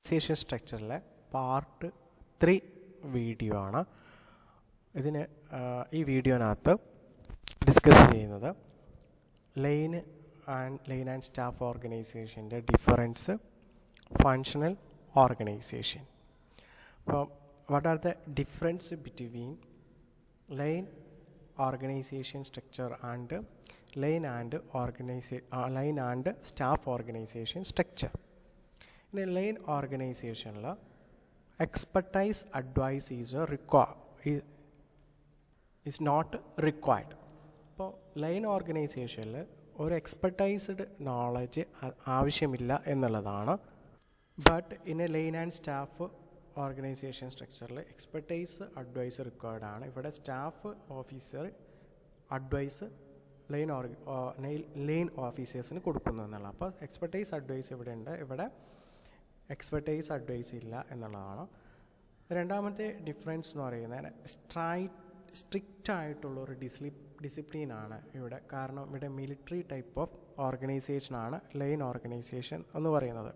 Organisation സ്ട്രക്ചറിലെ part 3 video ആണ്. ഈ വീഡിയോനകത്ത് ഡിസ്കസ് ചെയ്യുന്നത് ലൈൻ ആൻഡ് സ്റ്റാഫ് ഓർഗനൈസേഷൻ്റെ ഡിഫറൻസ്, ഫങ്ഷണൽ ഓർഗനൈസേഷൻ. അപ്പോൾ what are the difference between line organization structure and line and staff organization structure. In a lane organization, expertise advice is not required. അപ്പോൾ line ഓർഗനൈസേഷനിൽ ഒരു expertised knowledge ആവശ്യമില്ല എന്നുള്ളതാണ്. But in a line and staff organization സ്ട്രക്ചറിൽ expertise advice required ആണ്. ഇവിടെ staff officer advice line ഓഫീസേഴ്സിന് കൊടുക്കുന്നു എന്നുള്ളത്. അപ്പോൾ എക്സ്പെർട്ടൈസ് അഡ്വൈസ് ഇവിടെ ഉണ്ട്, ഇവിടെ എക്സ്പെർട്ടൈസ് അഡ്വൈസ് ഇല്ല എന്നുള്ളതാണ്. രണ്ടാമത്തെ ഡിഫറൻസ് എന്ന് പറയുന്നത് സ്ട്രിക്റ്റ് ആയിട്ടുള്ളൊരു ഡിസിപ്ലിനാണ് ഇവിടെ. കാരണം ഇവിടെ മിലിറ്ററി ടൈപ്പ് ഓഫ് ഓർഗനൈസേഷനാണ് ലൈൻ ഓർഗനൈസേഷൻ എന്ന് പറയുന്നത്.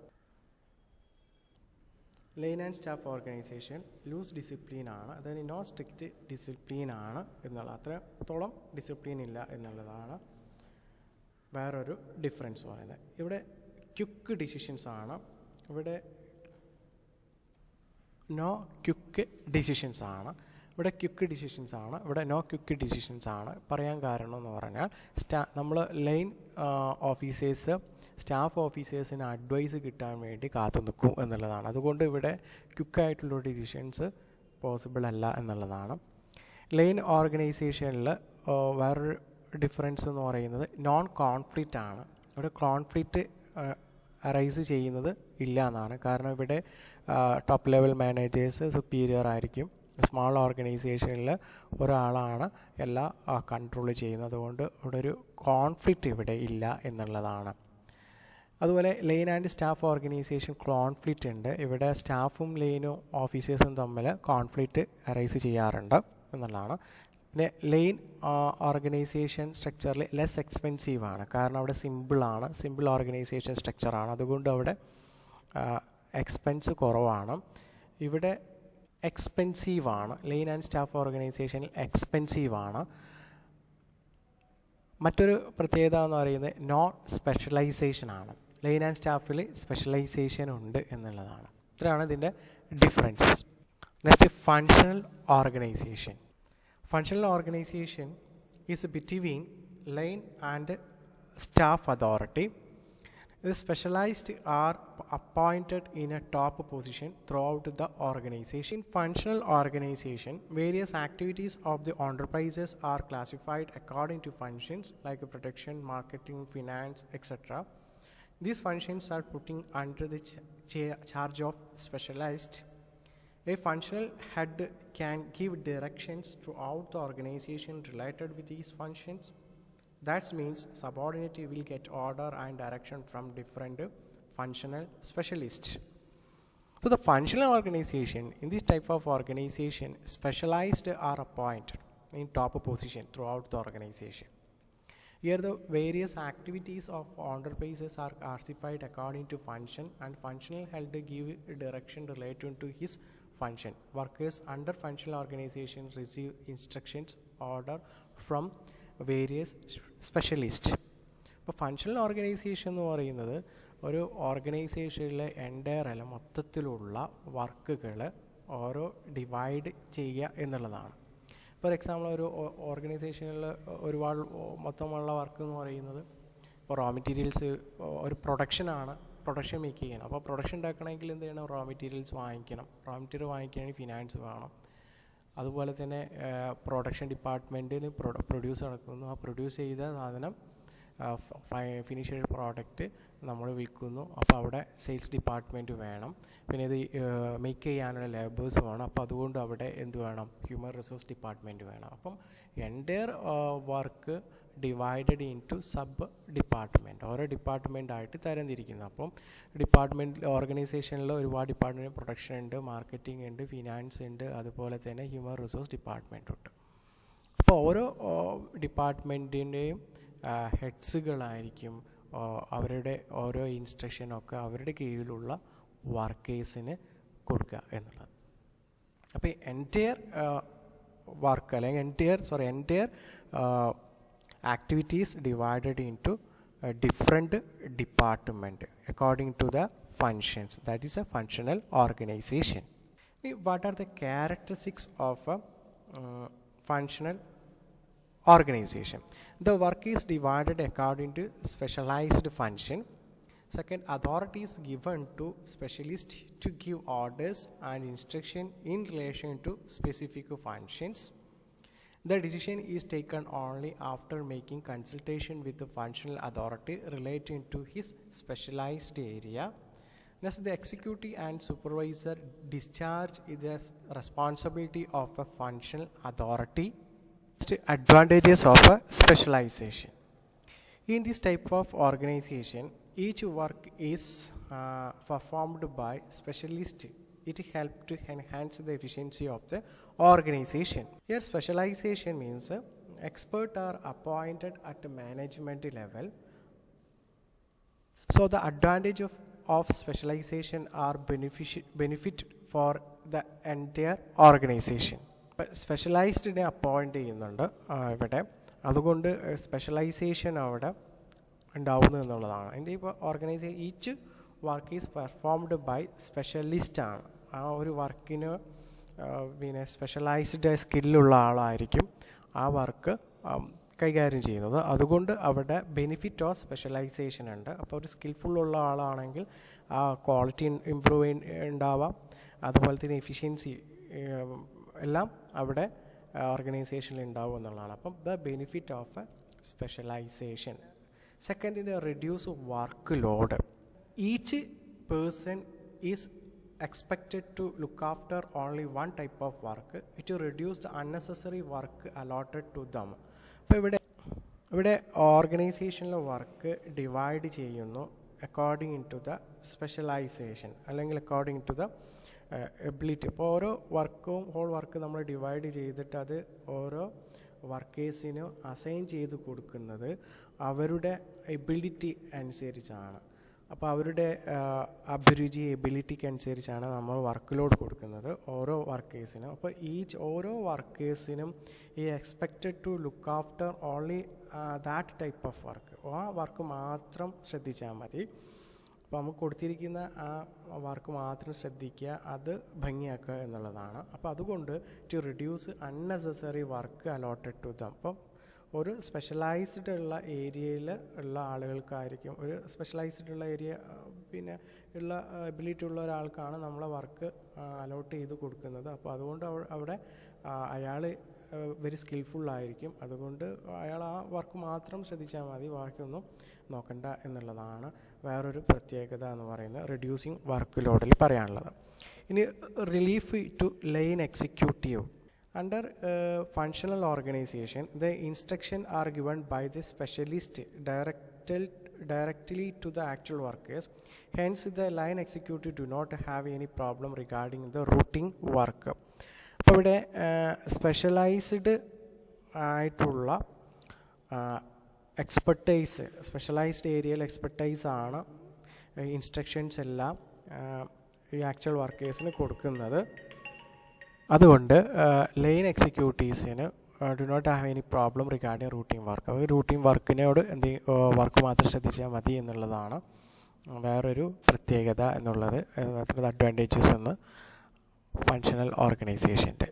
Line and staff organization loose ഡിസിപ്ലിനാണ്, അതായത് നോ സ്ട്രിക്റ്റ് ഡിസിപ്ലിനാണ് എന്നുള്ളത്. അത്രത്തോളം ഡിസിപ്ലിൻ ഇല്ല എന്നുള്ളതാണ് വേറൊരു ഡിഫറൻസ് പറയുന്നത്. ഇവിടെ ക്വിക്ക് ഡിസിഷൻസ് ആണ്, ഇവിടെ നോ ക്വിക്ക് ഡിസിഷൻസ് ആണ്. ഇവിടെ ക്വിക്ക് ഡിസിഷൻസ് ആണ്, ഇവിടെ നോ ക്വിക്ക് ഡിസിഷൻസ് ആണ്. പറയാൻ കാരണം എന്ന് പറഞ്ഞാൽ നമ്മൾ ലൈൻ ഓഫീസേഴ്സ് സ്റ്റാഫ് ഓഫീസേഴ്സിന് അഡ്വൈസ് കിട്ടാൻ വേണ്ടി കാത്തു നിൽക്കും എന്നുള്ളതാണ്. അതുകൊണ്ട് ഇവിടെ ക്വിക്കായിട്ടുള്ള ഡിസിഷൻസ് പോസിബിൾ അല്ല എന്നുള്ളതാണ്. ലൈൻ ഓർഗനൈസേഷനിൽ വേറൊരു ഡിഫറൻസ് എന്ന് പറയുന്നത് നോൺ കോൺഫ്ലിക്റ്റ് ആണ്. ഇവിടെ കോൺഫ്ലിക്റ്റ് അറൈസ് ചെയ്യുന്നത് ഇല്ല എന്നാണ്. കാരണം ഇവിടെ ടോപ്പ് ലെവൽ മാനേജേഴ്സ് സുപ്പീരിയർ ആയിരിക്കും. സ്മോൾ ഓർഗനൈസേഷനിൽ ഒരാളാണ് എല്ലാം കൺട്രോൾ ചെയ്യുന്നത്. അതുകൊണ്ട് ഇവിടെ ഒരു കോൺഫ്ലിക്റ്റ് ഇവിടെ ഇല്ല എന്നുള്ളതാണ്. അതുപോലെ line and staff organisation conflict ഉണ്ട്. ഇവിടെ സ്റ്റാഫും ലൈനും ഓഫീസേഴ്സും തമ്മിൽ കോൺഫ്ലിക്റ്റ് അറൈസ് ചെയ്യാറുണ്ട് എന്നുള്ളതാണ്. പിന്നെ ലൈൻ ഓർഗനൈസേഷൻ സ്ട്രക്ചറിൽ ലെസ് എക്സ്പെൻസീവ് ആണ്, കാരണം അവിടെ സിമ്പിൾ ഓർഗനൈസേഷൻ സ്ട്രക്ചറാണ്. അതുകൊണ്ട് അവിടെ എക്സ്പെൻസ് കുറവാണ്. ഇവിടെ എക്സ്പെൻസീവാണ്, ലൈൻ ആൻഡ് സ്റ്റാഫ് ഓർഗനൈസേഷനിൽ എക്സ്പെൻസീവാണ്. മറ്റൊരു പ്രത്യേകത എന്ന് പറയുന്നത് നോൺ സ്പെഷ്യലൈസേഷൻ ആണ്. ലൈൻ ആൻഡ് സ്റ്റാഫിൽ സ്പെഷ്യലൈസേഷൻ ഉണ്ട് എന്നുള്ളതാണ്. ഇത്രയാണ് ഇതിൻ്റെ difference. Next functional organisation. Functional organization is between line and staff authority. The specialized are appointed in a top position throughout the organization. In functional organization, various activities of the enterprises are classified according to functions like production, marketing, finance, etc. These functions are putting under the charge of specialized. A functional head can give directions throughout the organization related with these functions. That means subordinate will get order and direction from different functional specialists. So the functional organization, in this type of organization, specialized are appointed in top position throughout the organization. Here the various activities of enterprises are classified according to function, and functional head give direction related to his function. Workers under functional organization receive instructions order from various specialists. ഇപ്പോൾ functional organisation എന്ന് പറയുന്നത് ഒരു ഓർഗനൈസേഷനിലെ entire മൊത്തത്തിലുള്ള വർക്കുകൾ ഓരോ divide ചെയ്യുക എന്നുള്ളതാണ്. ഫോർ എക്സാമ്പിൾ ഒരു ഓർഗനൈസേഷനിൽ ഒരുപാട് മൊത്തമുള്ള വർക്ക് എന്ന് പറയുന്നത് ഇപ്പോൾ റോ മെറ്റീരിയൽസ് ഒരു പ്രൊഡക്ഷൻ മേക്ക് ചെയ്യണം. അപ്പോൾ പ്രൊഡക്ഷൻ ഉണ്ടാക്കണമെങ്കിൽ എന്ത് ചെയ്യണം? റോ മെറ്റീരിയൽസ് വാങ്ങിക്കണം. റോ മെറ്റീരിയൽ വാങ്ങിക്കണമെങ്കിൽ ഫിനാൻസ് വേണം. അതുപോലെ തന്നെ പ്രൊഡക്ഷൻ ഡിപ്പാർട്ട്മെൻറ്റിന് പ്രൊഡ്യൂസ് നടക്കുന്നു. ആ പ്രൊഡ്യൂസ് ചെയ്ത സാധനം ഫിനിഷ്ഡ് പ്രോഡക്റ്റ് നമ്മൾ വിൽക്കുന്നു. അപ്പോൾ അവിടെ സെയിൽസ് ഡിപ്പാർട്ട്മെൻറ്റ് വേണം. പിന്നെ ഇത് മേക്ക് ചെയ്യാനുള്ള ലേബേഴ്സ് വേണം. അപ്പോൾ അതുകൊണ്ട് അവിടെ എന്ത് വേണം? ഹ്യൂമൻ റിസോഴ്സ് ഡിപ്പാർട്ട്മെൻറ്റ് വേണം. അപ്പം entire work divided into sub department, ഓരോ ഡിപ്പാർട്ട്മെൻറ്റായിട്ട് തരംതിരിക്കുന്നു. അപ്പം ഡിപ്പാർട്ട്മെൻറ്റ് ഓർഗനൈസേഷനിൽ ഒരുപാട് ഡിപ്പാർട്ട്മെൻറ്റ്, പ്രൊഡക്ഷൻ ഉണ്ട്, മാർക്കറ്റിംഗ് ഉണ്ട്, ഫിനാൻസ് ഉണ്ട്, അതുപോലെ തന്നെ ഹ്യൂമൻ റിസോഴ്സ് ഡിപ്പാർട്ട്മെൻറ്റ് ഉണ്ട്. അപ്പോൾ ഓരോ ഡിപ്പാർട്ട്മെൻറ്റിൻ്റെയും ഹെഡ്സുകളായിരിക്കും അവരുടെ ഓരോ ഇൻസ്ട്രക്ഷനൊക്കെ അവരുടെ കീഴിലുള്ള വർക്കേഴ്സിന് കൊടുക്കുക എന്നുള്ളത്. അപ്പോൾ ഈ എൻറ്റയർ വർക്ക് അല്ലെങ്കിൽ entire activities divided into different department according to the functions. That is a functional organization. What are the characteristics of a functional organization? The work is divided according to specialized function. Second, authority is given to specialists to give orders and instruction in relation to specific functions. The decision is taken only after making consultation with the functional authority relating to his specialized area. Thus, the executive and supervisor discharge the responsibility of a functional authority. Advantages of a specialization. In this type of organization, each work is performed by specialists. It helps to enhance the efficiency of the organization. Here specialization means experts are appointed at the management level. So the advantage of specialization are benefit for the entire organization. സ്പെഷ്യലൈസ്ഡിനെ appoint ചെയ്യുന്നുണ്ട് ഇവിടെ, അതുകൊണ്ട് specialization അവിടെ ഉണ്ടാവുന്നു എന്നുള്ളതാണ്. അതിൻ്റെ ഇപ്പോൾ each work is performed by സ്പെഷ്യലിസ്റ്റാണ്. ആ ഒരു വർക്കിന് പിന്നെ സ്പെഷ്യലൈസ്ഡ് സ്കില്ലുള്ള ആളായിരിക്കും ആ വർക്ക് കൈകാര്യം ചെയ്യുന്നത്. അതുകൊണ്ട് അവിടെ ബെനിഫിറ്റ് ഓഫ് സ്പെഷ്യലൈസേഷൻ ഉണ്ട്. അപ്പോൾ ഒരു സ്കിൽഫുള്ളുള്ള ആളാണെങ്കിൽ ആ ക്വാളിറ്റി ഇമ്പ്രൂവ് ഉണ്ടാവാം, അതുപോലെ തന്നെ എഫിഷ്യൻസി എല്ലാം അവിടെ ഓർഗനൈസേഷനിൽ ഉണ്ടാവും എന്നുള്ളതാണ്. അപ്പം ദ ബെനിഫിറ്റ് ഓഫ് സ്പെഷ്യലൈസേഷൻ. സെക്കൻഡിന് reduce work load. Each person is expected to look after only one type of work. It will reduce the unnecessary work allotted to them. അപ്പോൾ ഇവിടെ ഓർഗനൈസേഷനിലെ വർക്ക് ഡിവൈഡ് ചെയ്യുന്നു അക്കോർഡിംഗ് ടു ദ സ്പെഷ്യലൈസേഷൻ അല്ലെങ്കിൽ according to the ability. അപ്പോൾ ഓരോ whole work നമ്മൾ divide ചെയ്തിട്ട് അത് ഓരോ വർക്കേഴ്സിനും അസൈൻ ചെയ്ത് കൊടുക്കുന്നത് അവരുടെ എബിലിറ്റി അനുസരിച്ചാണ്. അപ്പോൾ അവരുടെ അഭിരുചി എബിലിറ്റിക്ക് അനുസരിച്ചാണ് നമ്മൾ വർക്ക് ലോഡ് കൊടുക്കുന്നത് ഓരോ വർക്കേഴ്സിനും. അപ്പോൾ ഓരോ വർക്കേഴ്സിനും ഈ expected to look after only that type of work, ആ വർക്ക് മാത്രം ശ്രദ്ധിച്ചാൽ മതി. അപ്പോൾ നമുക്ക് കൊടുത്തിരിക്കുന്ന ആ വർക്ക് മാത്രം ശ്രദ്ധിക്കുക, അത് ഭംഗിയാക്കുക എന്നുള്ളതാണ്. അപ്പോൾ അതുകൊണ്ട് to reduce unnecessary work allotted to them. അപ്പം ഒരു സ്പെഷ്യലൈസ്ഡ് ഉള്ള ഏരിയയിൽ ഉള്ള ആളുകൾക്കായിരിക്കും, ഒരു സ്പെഷ്യലൈസ്ഡ് ഉള്ള ഏരിയ പിന്നെ ഉള്ള എബിലിറ്റി ഉള്ള ഒരാൾക്കാണ് നമ്മളെ വർക്ക് അലോട്ട് ചെയ്ത് കൊടുക്കുന്നത്. അപ്പോൾ അതുകൊണ്ട് അവിടെ അയാൾ വെരി സ്കിൽഫുള്ളായിരിക്കും. അതുകൊണ്ട് അയാൾ ആ വർക്ക് മാത്രം ശ്രദ്ധിച്ചാൽ മതി, ബാക്കിയൊന്നും നോക്കണ്ട എന്നുള്ളതാണ് വേറൊരു പ്രത്യേകത എന്ന് പറയുന്നത് റിഡ്യൂസിങ് വർക്ക് ലോഡിൽ പറയാനുള്ളത്. ഇനി relief to line executive. Under functional organization, the instructions are given by the specialist directly to the actual workers. Hence, the line executive do not have any problem regarding the routine work. അപ്പോൾ ഇവിടെ specialized ആയിട്ടുള്ള expertise, specialized ഏരിയയിൽ expertise ആണ് instructions എല്ലാം ഈ actual വർക്കേഴ്സിന് കൊടുക്കുന്നത്. അതുകൊണ്ട് ലൈൻ എക്സിക്യൂട്ടീവ്സിന് do not have any problem regarding routine work. അവർ റൂട്ടീൻ വർക്കിനോട് വർക്ക് മാത്രം ശ്രദ്ധിച്ചാൽ മതി എന്നുള്ളതാണ് വേറൊരു പ്രത്യേകത എന്നുള്ളത്, അഡ്വാൻറ്റേജസ് എന്ന് ഫങ്ഷണൽ ഓർഗനൈസേഷൻ്റെ.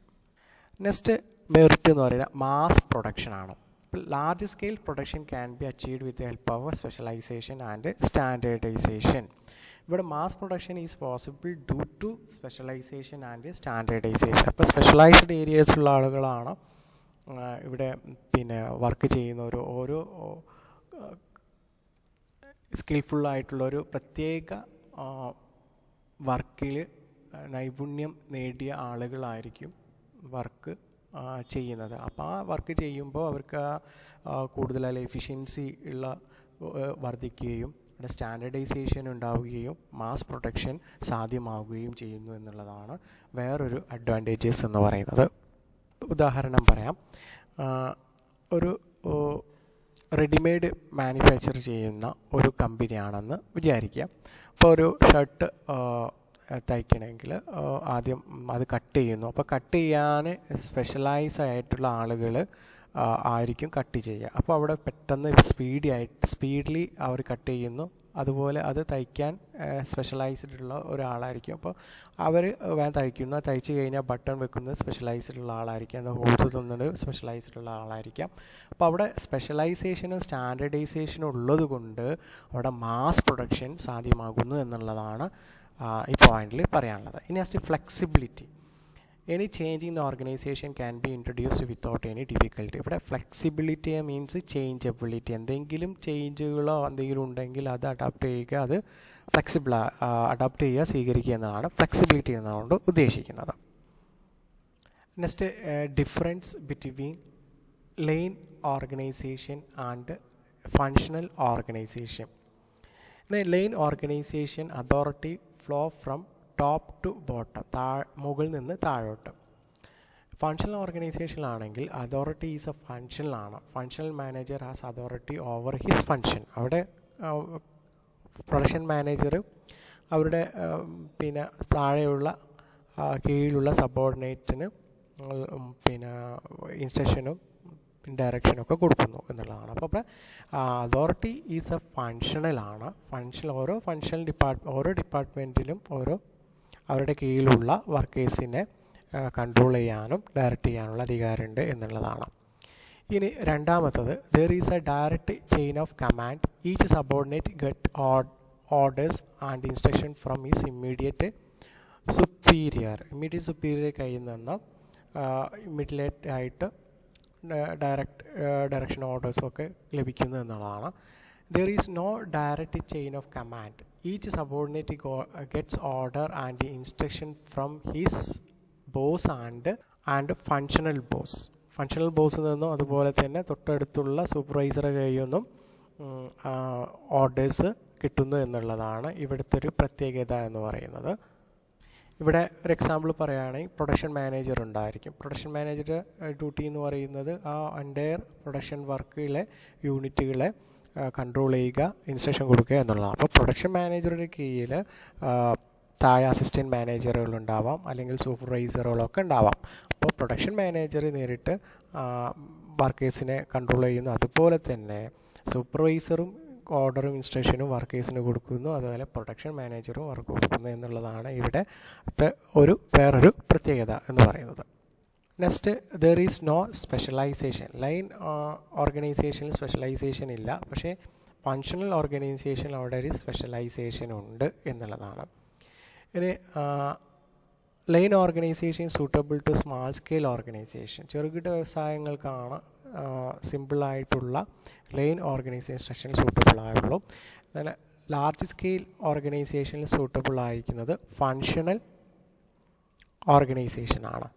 നെക്സ്റ്റ് മെറിറ്റ് എന്ന് പറയുന്നത് മാസ് പ്രൊഡക്ഷനാണ്. Large scale production can be achieved with help of specialization and standardization. ഇവിടെ mass production is possible due to specialization and standardization. അപ്പോൾ സ്പെഷ്യലൈസ്ഡ് ഏരിയസിലുള്ള ആളുകളാണ് ഇവിടെ പിന്നെ വർക്ക് ചെയ്യുന്ന ഓരോ സ്കിൽഫുള്ളായിട്ടുള്ളൊരു പ്രത്യേക വർക്കിൽ നൈപുണ്യം നേടിയ ആളുകളായിരിക്കും വർക്ക് ചെയ്യുന്നത്. അപ്പോൾ ആ വർക്ക് ചെയ്യുമ്പോൾ അവർക്ക് കൂടുതൽ എഫിഷ്യൻസി ഉള്ള വർദ്ധിക്കുകയും സ്റ്റാൻഡേർഡൈസേഷൻ ഉണ്ടാവുകയും മാസ് പ്രൊഡക്ഷൻ സാധ്യമാവുകയും ചെയ്യുന്നു എന്നുള്ളതാണ് വേറൊരു അഡ്വാൻറ്റേജസ് എന്ന് പറയുന്നത്. ഉദാഹരണം പറയാം, ഒരു റെഡിമെയ്ഡ് മാനുഫാക്ചർ ചെയ്യുന്ന ഒരു കമ്പനിയാണെന്ന് വിചാരിക്കുക. അപ്പോൾ ഒരു ഷർട്ട് തയ്ക്കണമെങ്കിൽ ആദ്യം അത് കട്ട് ചെയ്യുന്നു. അപ്പോൾ കട്ട് ചെയ്യാൻ സ്പെഷ്യലൈസ് ആയിട്ടുള്ള ആളുകൾ ആയിരിക്കും കട്ട് ചെയ്യുക. അപ്പോൾ അവിടെ പെട്ടെന്ന് സ്പീഡിലി അവർ കട്ട് ചെയ്യുന്നു. അതുപോലെ അത് തയ്ക്കാൻ സ്പെഷ്യലൈസ്ഡുള്ള ഒരാളായിരിക്കും. അപ്പോൾ അവർ വേഗം തയ്ക്കുന്നു. തയ്ച്ച് കഴിഞ്ഞാൽ ബട്ടൺ വെക്കുന്നത് സ്പെഷ്യലൈസ്ഡുള്ള ആളായിരിക്കാം, അത് ഹോൾസ് തന്നത് സ്പെഷ്യലൈസ്ഡുള്ള ആളായിരിക്കാം. അപ്പോൾ അവിടെ സ്പെഷ്യലൈസേഷനും സ്റ്റാൻഡേർഡൈസേഷനും ഉള്ളത് കൊണ്ട് അവിടെ മാസ് പ്രൊഡക്ഷൻ സാധ്യമാകുന്നു എന്നുള്ളതാണ് ഈ പോയിന്റിൽ പറയാനുള്ളത്. ഇനി next flexibility. Any change in the organisation can be introduced without any difficulty. ഇവിടെ ഫ്ലെക്സിബിലിറ്റി മീൻസ് ചേഞ്ചബിലിറ്റി. എന്തെങ്കിലും ചേഞ്ചുകളോ എന്തെങ്കിലും ഉണ്ടെങ്കിൽ അത് അഡാപ്റ്റ് ചെയ്യുക, അത് അഡാപ്റ്റ് ചെയ്യുക, സ്വീകരിക്കുക എന്നതാണ് ഫ്ലെക്സിബിലിറ്റി എന്നതുകൊണ്ട് ഉദ്ദേശിക്കുന്നത്. Next difference between line organization and functional organization. Line organization authority flow from top to bottom, മുകളിൽ നിന്ന് താഴോട്ട്. ഫങ്ഷണൽ ഓർഗനൈസേഷനിലാണെങ്കിൽ അതോറിറ്റി ഈസ് എ ഫങ്ഷണലാണ്. Functional manager has authority over his function. അവിടെ പ്രൊഡക്ഷൻ മാനേജർ അവരുടെ താഴെയുള്ള കീഴിലുള്ള സബോർഡിനേറ്റിന് ഇൻസ്ട്രക്ഷനും ഡയറക്ഷനൊക്കെ കൊടുക്കുന്നു എന്നുള്ളതാണ്. അപ്പോൾ അവിടെ അതോറിറ്റി ഈസ് എ ഫങ്ഷണലാണ്. ഓരോ ഡിപ്പാർട്ട്മെൻറ്റിലും അവരുടെ കീഴിലുള്ള വർക്കേഴ്സിനെ കൺട്രോൾ ചെയ്യാനും ഡയറക്റ്റ് ചെയ്യാനുള്ള അധികാരമുണ്ട് എന്നുള്ളതാണ്. ഇനി രണ്ടാമത്തത്, there is a direct chain of command. Each subordinate get orders and instruction from his immediate superior കയ്യിൽ നിന്ന് ഇമ്മീഡിയറ്റ് ആയിട്ട് ഡയറക്ഷൻ ഓർഡേഴ്സൊക്കെ ലഭിക്കുന്നു എന്നുള്ളതാണ്. There is no direct chain of command. Each subordinate gets order and instruction from his boss and functional boss. Functional ബോസിൽ നിന്നും അതുപോലെ തന്നെ തൊട്ടടുത്തുള്ള സൂപ്പർവൈസറെ കയ്യിൽ നിന്നും ഓർഡേഴ്സ് കിട്ടുന്നു എന്നുള്ളതാണ് ഇവിടുത്തെ ഒരു പ്രത്യേകത എന്ന് പറയുന്നത്. ഇവിടെ ഒരു എക്സാമ്പിൾ പറയുകയാണെങ്കിൽ പ്രൊഡക്ഷൻ മാനേജർ ഉണ്ടായിരിക്കും. പ്രൊഡക്ഷൻ മാനേജർ ഡ്യൂട്ടി എന്ന് പറയുന്നത് ആ എൻ്റയർ പ്രൊഡക്ഷൻ വർക്കിലെ യൂണിറ്റുകളെ കൺട്രോൾ ചെയ്യുക, ഇൻസ്ട്രക്ഷൻ കൊടുക്കുക എന്നുള്ളതാണ്. അപ്പോൾ പ്രൊഡക്ഷൻ മാനേജറുടെ കീഴിൽ താഴെ അസിസ്റ്റൻറ്റ് മാനേജറുകളുണ്ടാവാം, അല്ലെങ്കിൽ സൂപ്പർവൈസറുകളൊക്കെ ഉണ്ടാവാം. അപ്പോൾ പ്രൊഡക്ഷൻ മാനേജർ നേരിട്ട് വർക്കേഴ്സിനെ കൺട്രോൾ ചെയ്യുന്നു. അതുപോലെ തന്നെ സൂപ്പർവൈസറും ഓർഡറും ഇൻസ്ട്രക്ഷനും വർക്കേഴ്സിന് കൊടുക്കുന്നു. അതുപോലെ പ്രൊഡക്ഷൻ മാനേജറും വർക്ക് കൊടുക്കുന്നു എന്നുള്ളതാണ് ഇവിടെ വേറൊരു പ്രത്യേകത എന്ന് പറയുന്നത്. Next, there is no specialisation. Line ഓർഗനൈസേഷനിൽ സ്പെഷ്യലൈസേഷൻ ഇല്ല, പക്ഷേ ഫങ്ഷണൽ ഓർഗനൈസേഷനിൽ അവിടെ ഒരു സ്പെഷ്യലൈസേഷൻ ഉണ്ട് എന്നുള്ളതാണ്. ഇനി line organization suitable to small scale organization. ചെറുകിട വ്യവസായങ്ങൾക്കാണ് സിമ്പിളായിട്ടുള്ള ലൈൻ ഓർഗനൈസേഷൻ സ്ട്രക്ചർ സൂട്ടബിൾ ആയുള്ളൂ. എന്നാൽ ലാർജ് സ്കെയിൽ ഓർഗനൈസേഷനിൽ സൂട്ടബിൾ ആയിരിക്കുന്നത് ഫങ്ഷണൽ ഓർഗനൈസേഷനാണ്.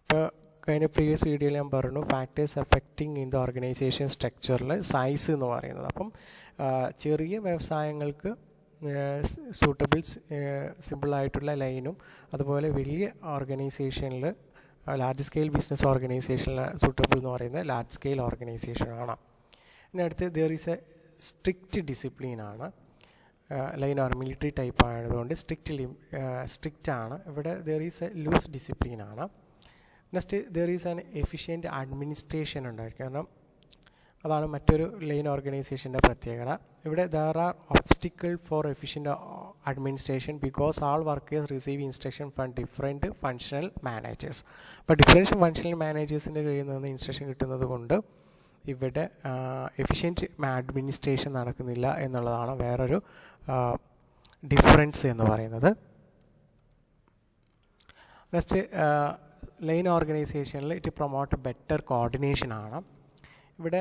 ഇപ്പോൾ കഴിഞ്ഞ പ്രീവിയസ് വീഡിയോയിൽ ഞാൻ പറഞ്ഞു factors affecting in the organization സ്ട്രക്ചറിൽ സൈസ് എന്ന് പറയുന്നത്. അപ്പം ചെറിയ വ്യവസായങ്ങൾക്ക് സിമ്പിളായിട്ടുള്ള ലൈനും അതുപോലെ വലിയ ഓർഗനൈസേഷനിൽ ലാർജ് സ്കെയിൽ ബിസിനസ് ഓർഗനൈസേഷനിൽ സൂട്ടബിൾ എന്ന് പറയുന്നത് ലാർജ് സ്കെയിൽ ഓർഗനൈസേഷനാണ്. ഇനി അടുത്ത് ദർ ഈസ് എ സ്ട്രിക്റ്റ് ഡിസിപ്ലിനാണ്. ലൈൻ ഓർ മിലിറ്ററി ടൈപ്പ് ആയതുകൊണ്ട് സ്ട്രിക്റ്റ് ആണ്. ഇവിടെ ദർ ഈസ് എ ലൂസ് ഡിസിപ്ലിനാണ്. Next, there is an efficient administration ഉണ്ടായിരിക്കും. കാരണം അതാണ് മറ്റൊരു ലൈൻ ഓർഗനൈസേഷൻ്റെ പ്രത്യേകത. ഇവിടെ there are obstacle for efficient administration because all workers receive instruction from different functional managers. അപ്പോൾ ഡിഫറൻറ്റ് ഫങ്ഷണൽ മാനേജേഴ്സിൻ്റെ കയ്യിൽ നിന്ന് ഇൻസ്ട്രക്ഷൻ കിട്ടുന്നത് കൊണ്ട് ഇവിടെ എഫിഷ്യൻറ്റ് അഡ്മിനിസ്ട്രേഷൻ നടക്കുന്നില്ല എന്നുള്ളതാണ് വേറൊരു ഡിഫറൻസ് എന്ന് പറയുന്നത്. നെക്സ്റ്റ്, ലൈൻ ഓർഗനൈസേഷനിൽ ഇറ്റ് പ്രൊമോട്ട് ബെറ്റർ കോർഡിനേഷൻ ആണ്. ഇവിടെ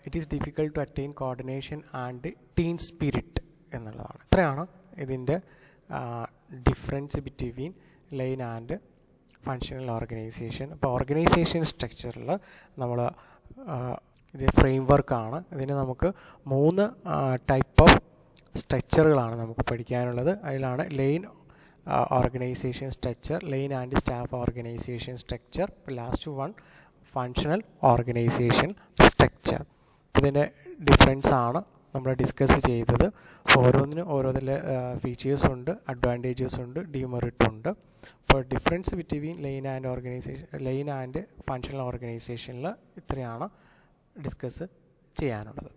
it is difficult to attain coordination and team spirit എന്നുള്ളതാണ്. ഇത്രയാണ് ഇതിൻ്റെ difference between line and functional organisation. അപ്പോൾ ഓർഗനൈസേഷൻ സ്ട്രക്ചറിൽ നമ്മൾ ഇത് ഫ്രെയിം വർക്കാണ്. ഇതിന് നമുക്ക് 3 ടൈപ്പ് ഓഫ് സ്ട്രക്ചറുകളാണ് നമുക്ക് പഠിക്കാനുള്ളത്. അതിലാണ് line organization structure, line and staff organization structure, last one functional organisation structure. ഇതിൻ്റെ ഡിഫറൻസ് ആണ് നമ്മൾ ഡിസ്കസ് ചെയ്തത്. ഓരോന്നിനും ഓരോന്നിലെ ഫീച്ചേഴ്സ് ഉണ്ട്, അഡ്വാൻറ്റേജസ് ഉണ്ട്, ഡിമെറിറ്റ് ഉണ്ട്. അപ്പോൾ difference between line and functional ഓർഗനൈസേഷനിൽ ഇത്രയാണ് ഡിസ്കസ് ചെയ്യാനുള്ളത്.